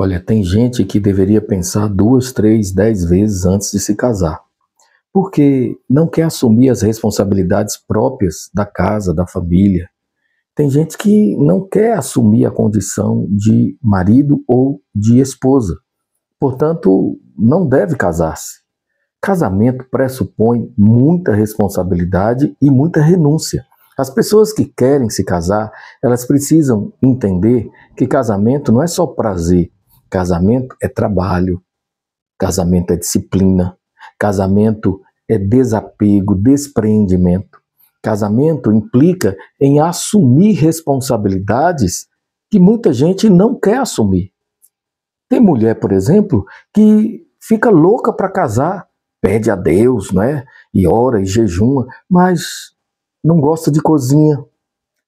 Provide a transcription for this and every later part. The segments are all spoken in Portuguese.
Olha, tem gente que deveria pensar 2, 3, 10 vezes antes de se casar, porque não quer assumir as responsabilidades próprias da casa, da família. Tem gente que não quer assumir a condição de marido ou de esposa, portanto, não deve casar-se. Casamento pressupõe muita responsabilidade e muita renúncia. As pessoas que querem se casar, elas precisam entender que casamento não é só prazer. Casamento é trabalho, casamento é disciplina, casamento é desapego, despreendimento. Casamento implica em assumir responsabilidades que muita gente não quer assumir. Tem mulher, por exemplo, que fica louca para casar, pede a Deus, né? E ora e jejuma, mas não gosta de cozinha,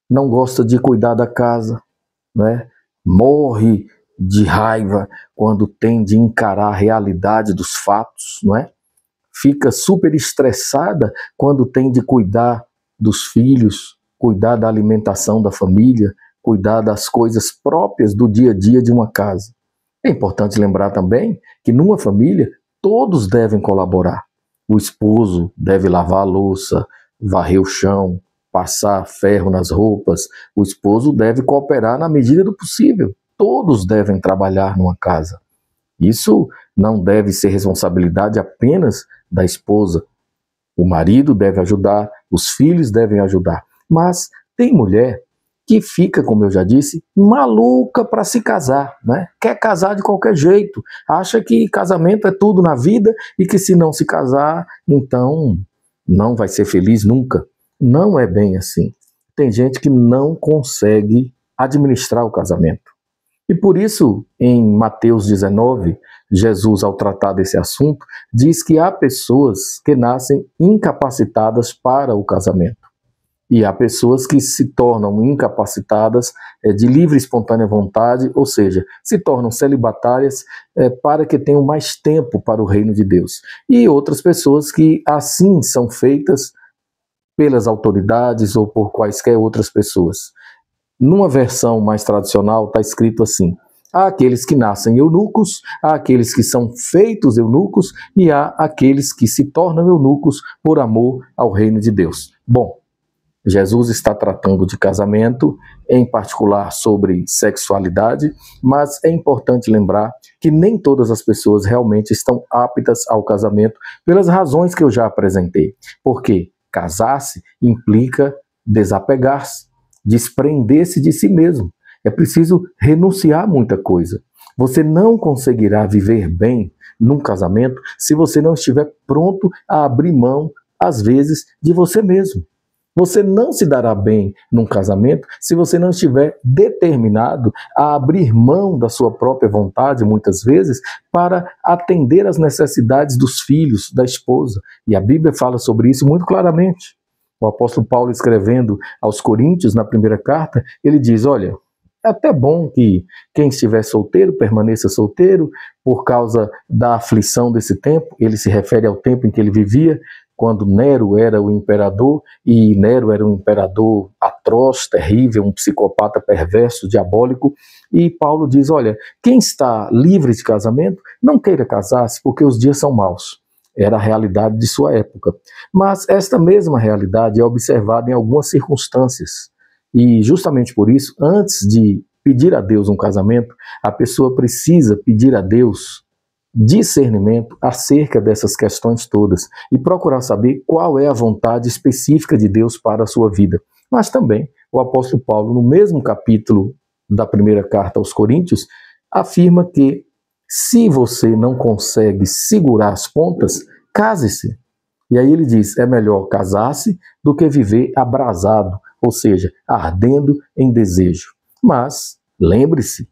não gosta de cuidar da casa, né? Morre de raiva quando tem de encarar a realidade dos fatos, não é? Fica super estressada quando tem de cuidar dos filhos, cuidar da alimentação da família, cuidar das coisas próprias do dia a dia de uma casa. É importante lembrar também que numa família todos devem colaborar. O esposo deve lavar a louça, varrer o chão, passar ferro nas roupas. O esposo deve cooperar na medida do possível. Todos devem trabalhar numa casa. Isso não deve ser responsabilidade apenas da esposa. O marido deve ajudar, os filhos devem ajudar. Mas tem mulher que fica, como eu já disse, maluca para se casar, né? Quer casar de qualquer jeito, acha que casamento é tudo na vida e que se não se casar, então não vai ser feliz nunca. Não é bem assim. Tem gente que não consegue administrar o casamento. E por isso, em Mateus 19, Jesus, ao tratar desse assunto, diz que há pessoas que nascem incapacitadas para o casamento. E há pessoas que se tornam incapacitadas de livre e espontânea vontade, ou seja, se tornam celibatárias para que tenham mais tempo para o reino de Deus. E outras pessoas que assim são feitas pelas autoridades ou por quaisquer outras pessoas. Numa versão mais tradicional está escrito assim: há aqueles que nascem eunucos, há aqueles que são feitos eunucos e há aqueles que se tornam eunucos por amor ao reino de Deus. Bom, Jesus está tratando de casamento, em particular sobre sexualidade, mas é importante lembrar que nem todas as pessoas realmente estão aptas ao casamento pelas razões que eu já apresentei. Porque casar-se implica desapegar-se, desprender-se de si mesmo. É preciso renunciar a muita coisa. Você não conseguirá viver bem num casamento se você não estiver pronto a abrir mão, às vezes, de você mesmo. Você não se dará bem num casamento se você não estiver determinado a abrir mão da sua própria vontade, muitas vezes, para atender às necessidades dos filhos, da esposa. E a Bíblia fala sobre isso muito claramente. O apóstolo Paulo, escrevendo aos Coríntios, na primeira carta, ele diz: olha, é até bom que quem estiver solteiro permaneça solteiro por causa da aflição desse tempo. Ele se refere ao tempo em que ele vivia, quando Nero era o imperador, e Nero era um imperador atroz, terrível, um psicopata perverso, diabólico, e Paulo diz: olha, quem está livre de casamento, não queira casar-se, porque os dias são maus. Era a realidade de sua época. Mas esta mesma realidade é observada em algumas circunstâncias, e justamente por isso, antes de pedir a Deus um casamento, a pessoa precisa pedir a Deus discernimento acerca dessas questões todas e procurar saber qual é a vontade específica de Deus para a sua vida. Mas também o apóstolo Paulo, no mesmo capítulo da primeira carta aos Coríntios, afirma que se você não consegue segurar as pontas, case-se. E aí ele diz: é melhor casar-se do que viver abrasado, ou seja, ardendo em desejo. Mas lembre-se,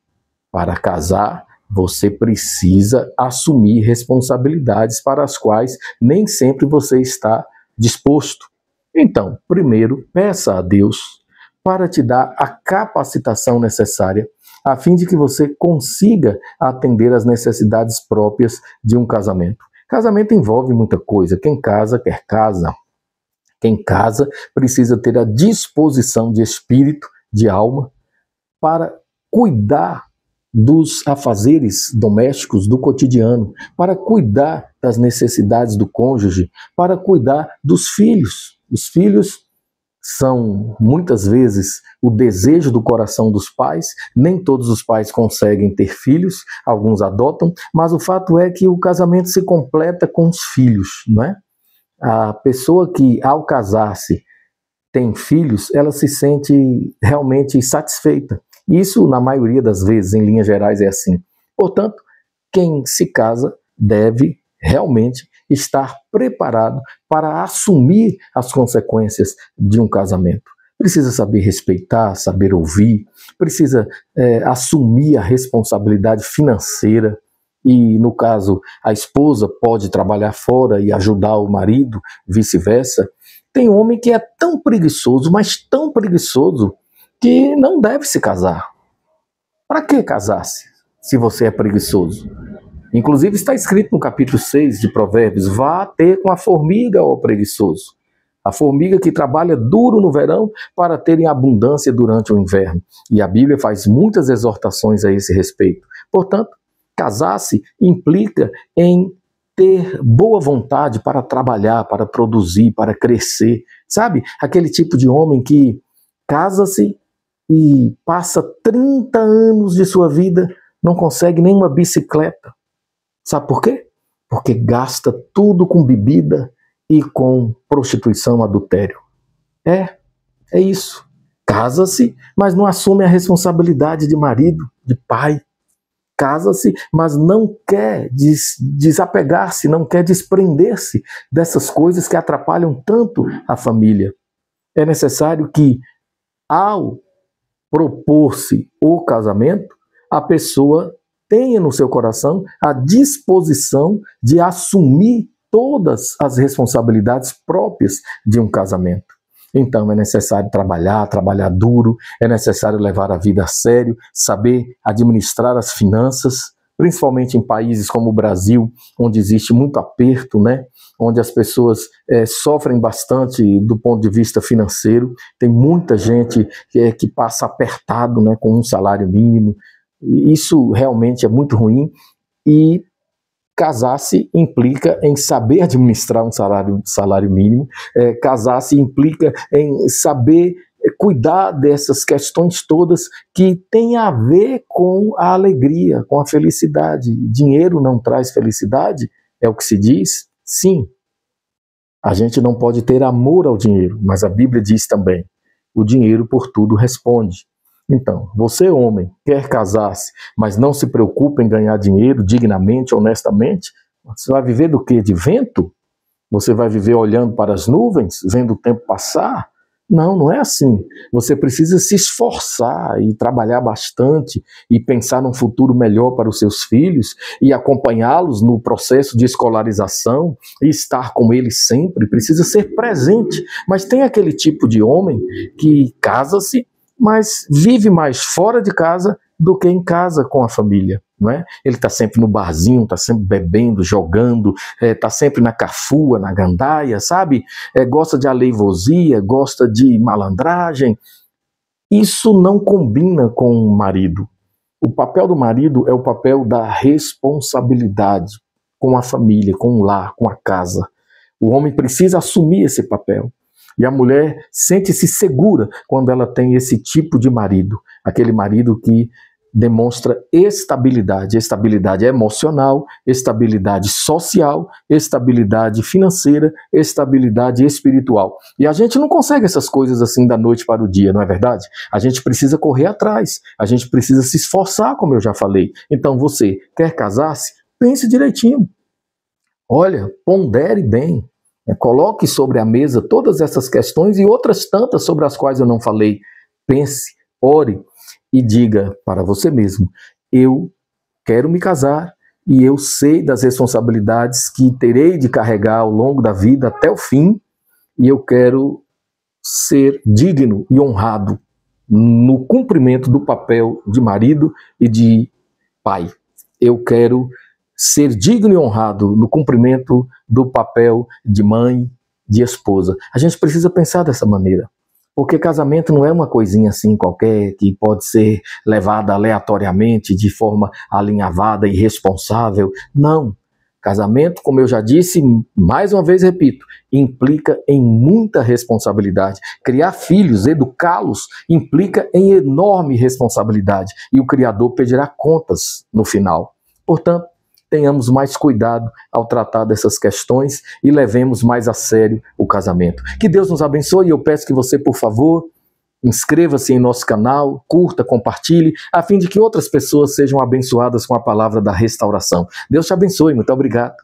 para casar você precisa assumir responsabilidades para as quais nem sempre você está disposto. Então, primeiro, peça a Deus para te dar a capacitação necessária, a fim de que você consiga atender às necessidades próprias de um casamento. Casamento envolve muita coisa. Quem casa, quer casa. Quem casa precisa ter a disposição de espírito, de alma, para cuidar dos afazeres domésticos do cotidiano, para cuidar das necessidades do cônjuge, para cuidar dos filhos. Os filhos são muitas vezes o desejo do coração dos pais. Nem todos os pais conseguem ter filhos, alguns adotam, mas o fato é que o casamento se completa com os filhos, não é? A pessoa que, ao casar-se, tem filhos, ela se sente realmente satisfeita. Isso, na maioria das vezes, em linhas gerais, é assim. Portanto, quem se casa deve realmente estar preparado para assumir as consequências de um casamento. Precisa saber respeitar, saber ouvir, precisa assumir a responsabilidade financeira. E, no caso, a esposa pode trabalhar fora e ajudar o marido, vice-versa. Tem homem que é tão preguiçoso, mas tão preguiçoso, que não deve se casar. Para que casar-se, se você é preguiçoso? Inclusive está escrito no capítulo 6 de Provérbios: vá ter com a formiga, ó preguiçoso. A formiga que trabalha duro no verão para ter em abundância durante o inverno. E a Bíblia faz muitas exortações a esse respeito. Portanto, casar-se implica em ter boa vontade para trabalhar, para produzir, para crescer. Sabe? Aquele tipo de homem que casa-se e passa 30 anos de sua vida, não consegue nem uma bicicleta. Sabe por quê? Porque gasta tudo com bebida e com prostituição, adultério. É isso. Casa-se, mas não assume a responsabilidade de marido, de pai. Casa-se, mas não quer desapegar-se, não quer desprender-se dessas coisas que atrapalham tanto a família. É necessário que, ao propor-se o casamento, a pessoa tenha no seu coração a disposição de assumir todas as responsabilidades próprias de um casamento. Então é necessário trabalhar duro, é necessário levar a vida a sério, saber administrar as finanças, principalmente em países como o Brasil, onde existe muito aperto, né? Onde as pessoas sofrem bastante do ponto de vista financeiro. Tem muita gente que passa apertado, né, com um salário mínimo. Isso realmente é muito ruim. E casar-se implica em saber administrar um salário mínimo. Casar-se implica em saber cuidar dessas questões todas que têm a ver com a alegria, com a felicidade. Dinheiro não traz felicidade, é o que se diz? Sim. A gente não pode ter amor ao dinheiro, mas a Bíblia diz também: o dinheiro por tudo responde. Então, você, homem, quer casar-se, mas não se preocupa em ganhar dinheiro dignamente, honestamente, você vai viver do quê? De vento? Você vai viver olhando para as nuvens, vendo o tempo passar? Não, não é assim. Você precisa se esforçar e trabalhar bastante e pensar num futuro melhor para os seus filhos e acompanhá-los no processo de escolarização e estar com eles sempre. Precisa ser presente. Mas tem aquele tipo de homem que casa-se, mas vive mais fora de casa do que em casa com a família. Não é? Ele está sempre no barzinho, está sempre bebendo, jogando, está sempre na cafua, na gandaia, sabe? Gosta de aleivosia, gosta de malandragem. Isso não combina com o marido. O papel do marido é o papel da responsabilidade com a família, com o lar, com a casa. O homem precisa assumir esse papel. E a mulher sente-se segura quando ela tem esse tipo de marido. Aquele marido que demonstra estabilidade emocional, estabilidade social, estabilidade financeira, estabilidade espiritual. E a gente não consegue essas coisas assim da noite para o dia, não é verdade? A gente precisa correr atrás, a gente precisa se esforçar, como eu já falei. Então você quer casar-se? Pense direitinho. Olha, pondere bem. Coloque sobre a mesa todas essas questões e outras tantas sobre as quais eu não falei. Pense, ore e diga para você mesmo: eu quero me casar e eu sei das responsabilidades que terei de carregar ao longo da vida até o fim, e eu quero ser digno e honrado no cumprimento do papel de marido e de pai. Eu quero ser digno e honrado no cumprimento do papel de mãe, de esposa. A gente precisa pensar dessa maneira. Porque casamento não é uma coisinha assim qualquer que pode ser levada aleatoriamente, de forma alinhavada, irresponsável. Não. Casamento, como eu já disse, mais uma vez repito, implica em muita responsabilidade. Criar filhos, educá-los, implica em enorme responsabilidade. E o Criador pedirá contas no final. Portanto, tenhamos mais cuidado ao tratar dessas questões e levemos mais a sério o casamento. Que Deus nos abençoe e eu peço que você, por favor, inscreva-se em nosso canal, curta, compartilhe, a fim de que outras pessoas sejam abençoadas com a palavra da restauração. Deus te abençoe, muito obrigado.